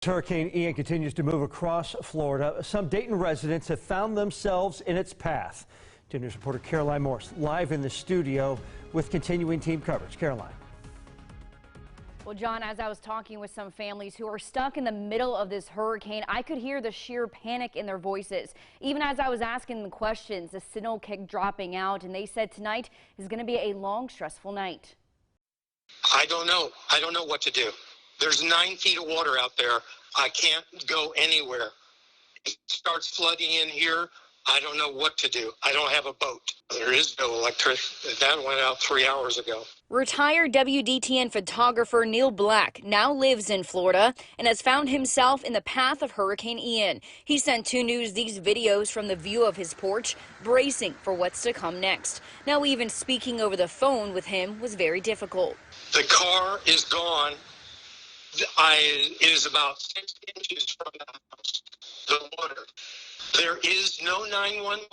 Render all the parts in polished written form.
Hurricane Ian continues to move across Florida. Some Dayton residents have found themselves in its path. 2 News reporter Caroline Morse live in the studio with continuing team coverage. Caroline. Well, John, as I was talking with some families who are stuck in the middle of this hurricane, I could hear the sheer panic in their voices. Even as I was asking them questions, the signal kept dropping out, and they said tonight is going to be a long, stressful night. I don't know. I don't know what to do. There's 9 feet of water out there. I can't go anywhere. It starts flooding in here. I don't know what to do. I don't have a boat. There is no electricity. That went out 3 hours ago. Retired WDTN photographer Neil Black now lives in Florida and has found himself in the path of Hurricane Ian. He sent 2 News these videos from the view of his porch, bracing for what's to come next. Now, even speaking over the phone with him was very difficult. The car is gone. It is about 6 inches from the house. The water. There is no 911.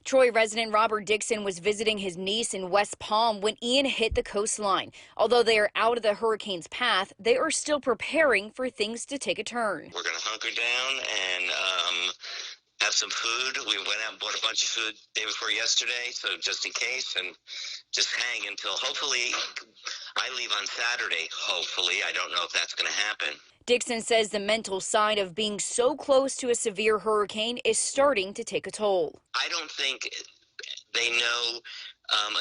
Troy resident Robert Dixon was visiting his niece in West Palm when Ian hit the coastline. Although they are out of the hurricane's path, they are still preparing for things to take a turn. We're going to hunker down and have some food. We went out and bought a bunch of food day before yesterday, so just in case, and just hang until hopefully I leave on Saturday. Hopefully, I don't know if that's going to happen. Dixon says the mental side of being so close to a severe hurricane is starting to take a toll. I don't think they know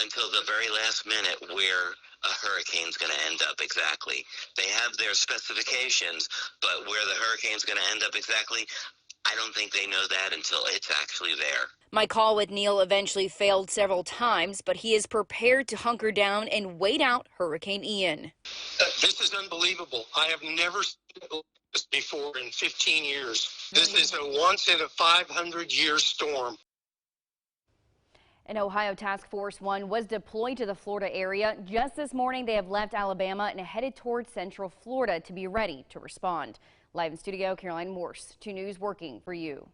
until the very last minute where a hurricane's going to end up exactly. They have their specifications, but where the hurricane's going to end up exactly, I don't think they know that until it's actually there. My call with Neil eventually failed several times, but he is prepared to hunker down and wait out Hurricane Ian. This is unbelievable. I have never seen this before in 15 years. This is a once in a 500-year storm. An Ohio Task Force 1 was deployed to the Florida area. Just this morning, they have left Alabama and headed towards Central Florida to be ready to respond. Live in studio, Caroline Morse, 2 News working for you.